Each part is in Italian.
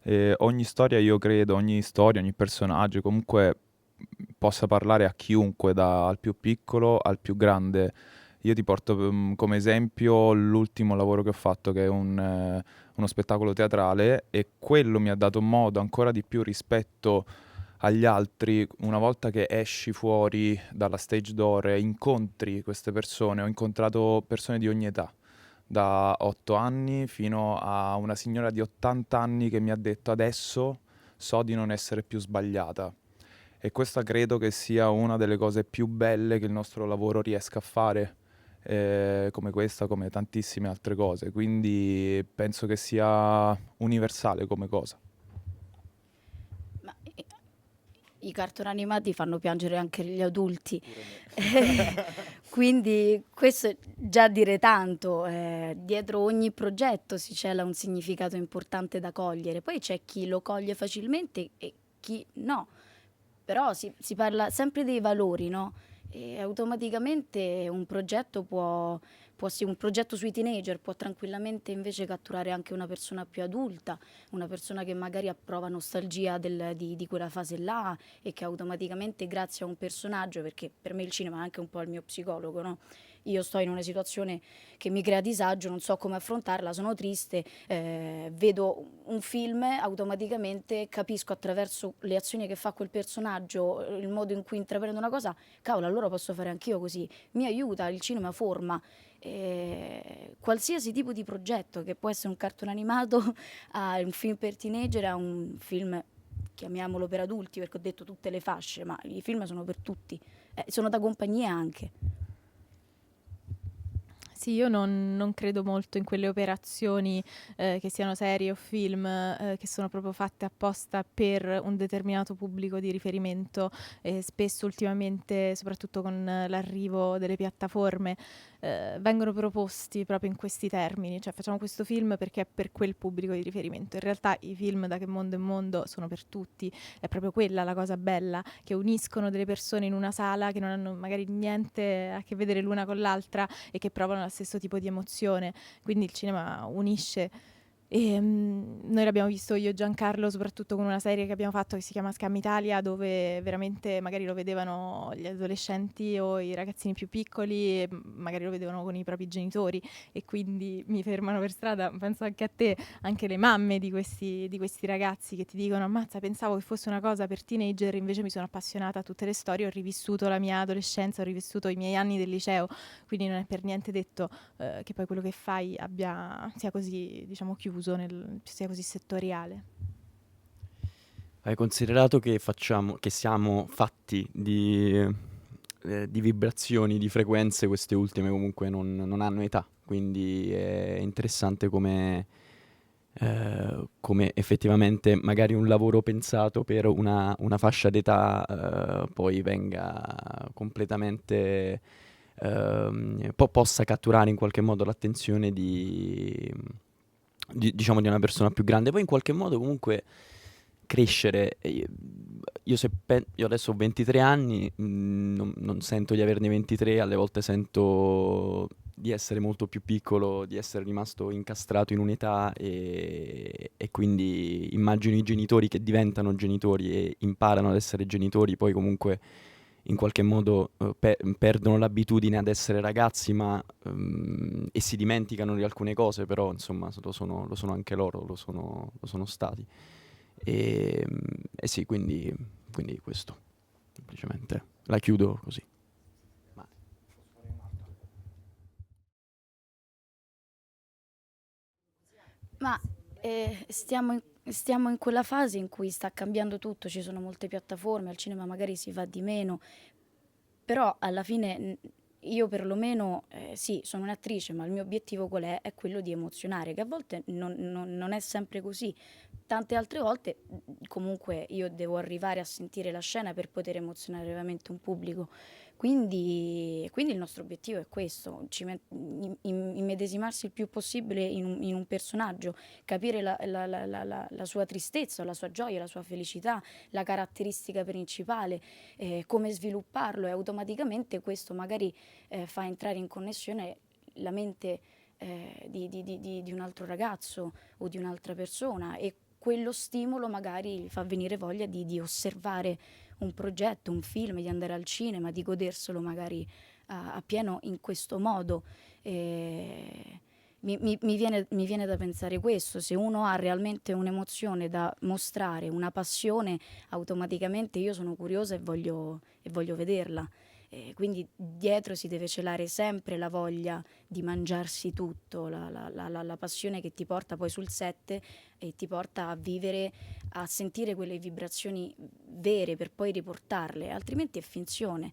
E ogni storia, io credo, ogni storia, ogni personaggio, comunque possa parlare a chiunque, dal più piccolo al più grande. Io ti porto come esempio l'ultimo lavoro che ho fatto, che è uno spettacolo teatrale, e quello mi ha dato modo ancora di più rispetto agli altri, una volta che esci fuori dalla stage door e incontri queste persone. Ho incontrato persone di ogni età, da 8 anni fino a una signora di 80 anni che mi ha detto: adesso so di non essere più sbagliata. E questa credo che sia una delle cose più belle che il nostro lavoro riesca a fare, come questa, come tantissime altre cose. Quindi penso che sia universale come cosa. Ma i cartoni animati fanno piangere anche gli adulti. Pure me. Quindi questo è già dire tanto. Dietro ogni progetto si cela un significato importante da cogliere. Poi c'è chi lo coglie facilmente e chi no. Però si parla sempre dei valori, no? E automaticamente un progetto un progetto sui teenager può tranquillamente invece catturare anche una persona più adulta, una persona che magari prova nostalgia di quella fase là e che automaticamente grazie a un personaggio, perché per me il cinema è anche un po' il mio psicologo, no? Io sto in una situazione che mi crea disagio, non so come affrontarla, sono triste, vedo un film, automaticamente capisco attraverso le azioni che fa quel personaggio, il modo in cui intraprende una cosa, cavolo, allora posso fare anch'io così. Mi aiuta, il cinema forma. Qualsiasi tipo di progetto, che può essere un cartone animato, a un film per teenager, a un film, chiamiamolo per adulti, perché ho detto tutte le fasce, ma i film sono per tutti, sono da compagnia anche. Sì, io non credo molto in quelle operazioni, che siano serie o film, che sono proprio fatte apposta per un determinato pubblico di riferimento. Spesso ultimamente, soprattutto con l'arrivo delle piattaforme, vengono proposti proprio in questi termini, cioè facciamo questo film perché è per quel pubblico di riferimento. In realtà i film da Che mondo è mondo sono per tutti, è proprio quella la cosa bella, che uniscono delle persone in una sala che non hanno magari niente a che vedere l'una con l'altra e che provano lo stesso tipo di emozione. Quindi il cinema unisce. E, noi l'abbiamo visto io e Giancarlo soprattutto con una serie che abbiamo fatto che si chiama Scam Italia, dove veramente magari lo vedevano gli adolescenti o i ragazzini più piccoli e magari lo vedevano con i propri genitori e quindi mi fermano per strada, penso anche a te, anche le mamme di questi ragazzi che ti dicono ammazza, pensavo che fosse una cosa per teenager, invece mi sono appassionata a tutte le storie, ho rivissuto la mia adolescenza, ho rivissuto i miei anni del liceo, quindi non è per niente detto che poi quello che fai sia così, diciamo, chiuso, sia così settoriale. Hai considerato che che siamo fatti di vibrazioni, di frequenze, queste ultime comunque non hanno età, quindi è interessante come effettivamente magari un lavoro pensato per una fascia d'età poi venga completamente, possa catturare in qualche modo l'attenzione diciamo di una persona più grande. Poi in qualche modo comunque crescere. Io adesso ho 23 anni, non sento di averne 23, alle volte sento di essere molto più piccolo, di essere rimasto incastrato in un'età e quindi immagino i genitori che diventano genitori e imparano ad essere genitori, poi comunque in qualche modo perdono l'abitudine ad essere ragazzi, e si dimenticano di alcune cose, però insomma lo sono anche loro, lo sono stati. E sì, quindi questo, semplicemente. La chiudo così. Ma Ma stiamo in quella fase in cui sta cambiando tutto, ci sono molte piattaforme, al cinema magari si va di meno, però alla fine io perlomeno, sì, sono un'attrice, ma il mio obiettivo qual è? È quello di emozionare, che a volte non è sempre così. Tante altre volte comunque io devo arrivare a sentire la scena per poter emozionare veramente un pubblico. Quindi il nostro obiettivo è questo, immedesimarsi il più possibile in un personaggio, capire la sua tristezza, la sua gioia, la sua felicità, la caratteristica principale, come svilupparlo, e automaticamente questo magari fa entrare in connessione la mente di un altro ragazzo o di un'altra persona, e quello stimolo magari fa venire voglia di osservare un progetto, un film, di andare al cinema, di goderselo magari a pieno in questo modo. E mi viene da pensare questo: se uno ha realmente un'emozione da mostrare, una passione, automaticamente io sono curiosa e voglio vederla. Quindi dietro si deve celare sempre la voglia di mangiarsi tutto, la passione che ti porta poi sul set e ti porta a vivere, a sentire quelle vibrazioni vere per poi riportarle, altrimenti è finzione.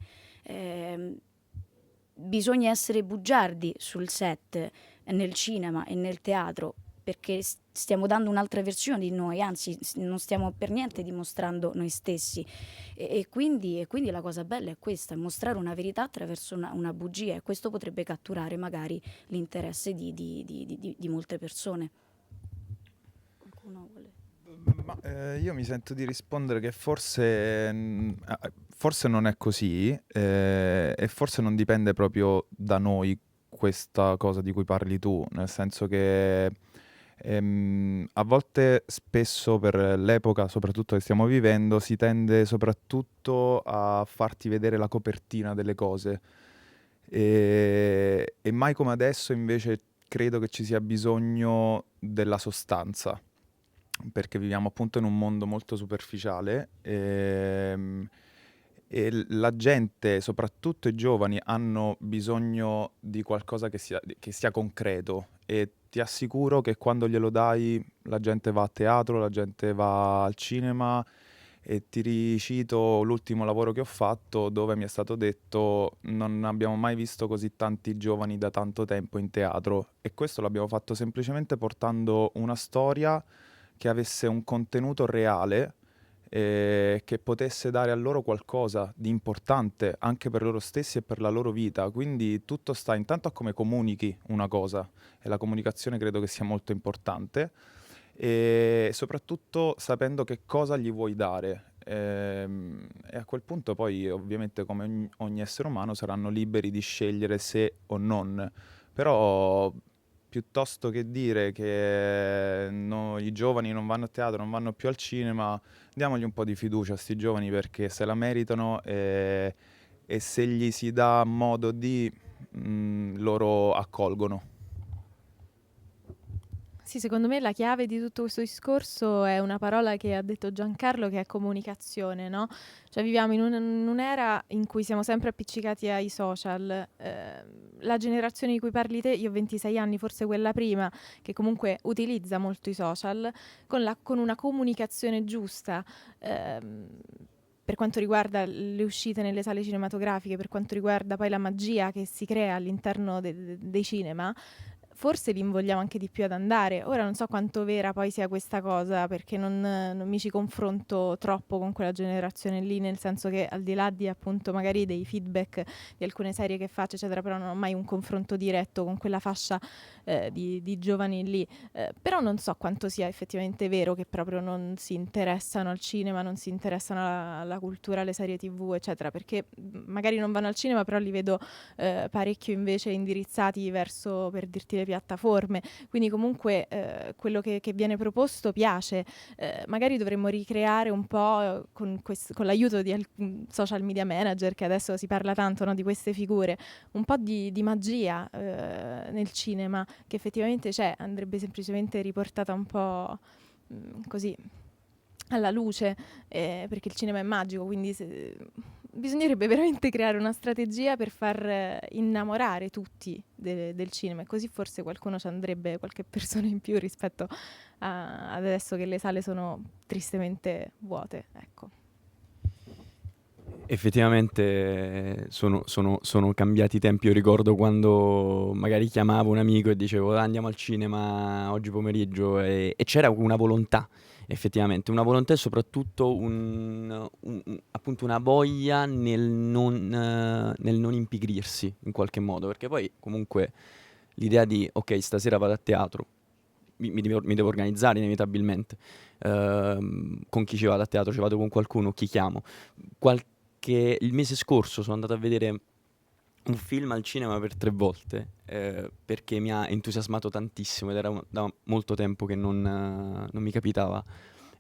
Bisogna essere bugiardi sul set, nel cinema e nel teatro, perché stiamo dando un'altra versione di noi, anzi non stiamo per niente dimostrando noi stessi. E quindi la cosa bella è questa: è mostrare una verità attraverso una bugia, e questo potrebbe catturare magari l'interesse di molte persone. Qualcuno vuole? Io mi sento di rispondere che forse non è così, e forse non dipende proprio da noi questa cosa di cui parli tu, nel senso che a volte, spesso per l'epoca soprattutto che stiamo vivendo, si tende soprattutto a farti vedere la copertina delle cose, e mai come adesso invece credo che ci sia bisogno della sostanza, perché viviamo appunto in un mondo molto superficiale, e la gente, soprattutto i giovani, hanno bisogno di qualcosa che sia concreto, e ti assicuro che quando glielo dai la gente va a teatro, la gente va al cinema. E ti ricito l'ultimo lavoro che ho fatto, dove mi è stato detto: non abbiamo mai visto così tanti giovani da tanto tempo in teatro, e questo l'abbiamo fatto semplicemente portando una storia che avesse un contenuto reale e che potesse dare a loro qualcosa di importante anche per loro stessi e per la loro vita. Quindi tutto sta intanto a come comunichi una cosa, e la comunicazione credo che sia molto importante, e soprattutto sapendo che cosa gli vuoi dare. E a quel punto poi ovviamente, come ogni essere umano, saranno liberi di scegliere se o non. Però piuttosto che dire che i giovani non vanno a teatro, non vanno più al cinema, diamogli un po' di fiducia a sti giovani, perché se la meritano, e se gli si dà modo loro accolgono. Sì, secondo me la chiave di tutto questo discorso è una parola che ha detto Giancarlo, che è comunicazione, no? Cioè viviamo in un'era in cui siamo sempre appiccicati ai social. La generazione di cui parli te, io ho 26 anni, forse quella prima, che comunque utilizza molto i social, con una comunicazione giusta. Per quanto riguarda le uscite nelle sale cinematografiche, per quanto riguarda poi la magia che si crea all'interno dei cinema, forse li invogliamo anche di più ad andare. Ora non so quanto vera poi sia questa cosa, perché non mi ci confronto troppo con quella generazione lì, nel senso che al di là di appunto magari dei feedback di alcune serie che faccio, eccetera, però non ho mai un confronto diretto con quella fascia di giovani lì. Però non so quanto sia effettivamente vero che proprio non si interessano al cinema, non si interessano alla cultura, alle serie TV, eccetera, perché magari non vanno al cinema, però li vedo parecchio invece indirizzati verso, per dirti, le piattaforme. Quindi comunque quello che viene proposto piace. Magari dovremmo ricreare un po' con l'aiuto di social media manager, che adesso si parla tanto, no, di queste figure, un po' di magia nel cinema, che effettivamente c'è, andrebbe semplicemente riportata un po' così alla luce, perché il cinema è magico, quindi bisognerebbe veramente creare una strategia per far innamorare tutti del cinema, e così forse qualcuno ci andrebbe, qualche persona in più rispetto ad adesso che le sale sono tristemente vuote, ecco. Effettivamente sono cambiati i tempi. Io ricordo quando magari chiamavo un amico e dicevo andiamo al cinema oggi pomeriggio, e c'era una volontà, effettivamente, una volontà, e soprattutto appunto una voglia nel non impigrirsi in qualche modo, perché poi comunque l'idea di ok, stasera vado a teatro, mi devo organizzare inevitabilmente. Con chi ci vado a teatro? Ci vado con qualcuno? Chi chiamo? Il mese scorso sono andato a vedere un film al cinema per 3 volte, perché mi ha entusiasmato tantissimo ed era da molto tempo che non mi capitava.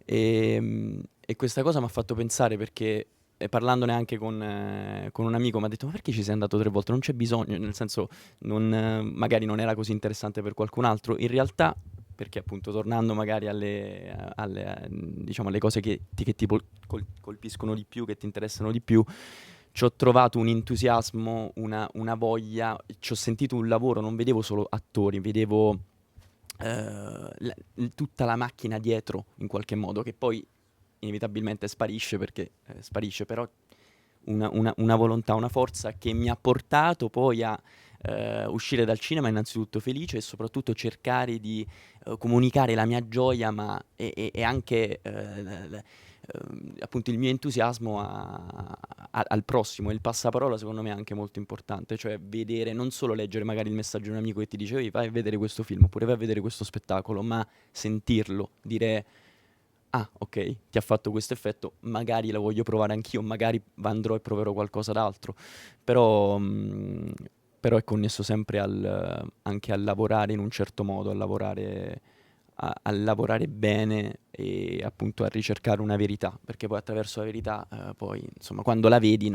E questa cosa mi ha fatto pensare perché, parlandone anche con un amico, mi ha detto: "Ma perché ci sei andato 3 volte? Non c'è bisogno", nel senso, magari non era così interessante per qualcun altro. In realtà, perché appunto tornando magari diciamo alle cose che ti colpiscono di più, che ti interessano di più, ci ho trovato un entusiasmo, una voglia, ci ho sentito un lavoro, non vedevo solo attori, vedevo tutta la macchina dietro in qualche modo, che poi inevitabilmente sparisce perché sparisce, però una volontà, una forza che mi ha portato poi a uscire dal cinema innanzitutto felice e soprattutto cercare di comunicare la mia gioia e anche appunto il mio entusiasmo al prossimo. E il passaparola secondo me è anche molto importante, cioè vedere, non solo leggere magari il messaggio di un amico che ti dice: "Ehi, vai a vedere questo film", oppure vai a vedere questo spettacolo, ma sentirlo, dire: "Ah, ok, ti ha fatto questo effetto, magari la voglio provare anch'io, magari andrò e proverò qualcosa d'altro". Però, però è connesso sempre anche al lavorare in un certo modo, a lavorare bene e appunto a ricercare una verità, perché poi attraverso la verità, poi insomma, quando la vedi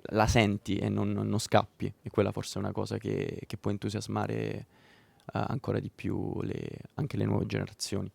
la senti e non scappi, e quella forse è una cosa che può entusiasmare ancora di più anche le nuove generazioni.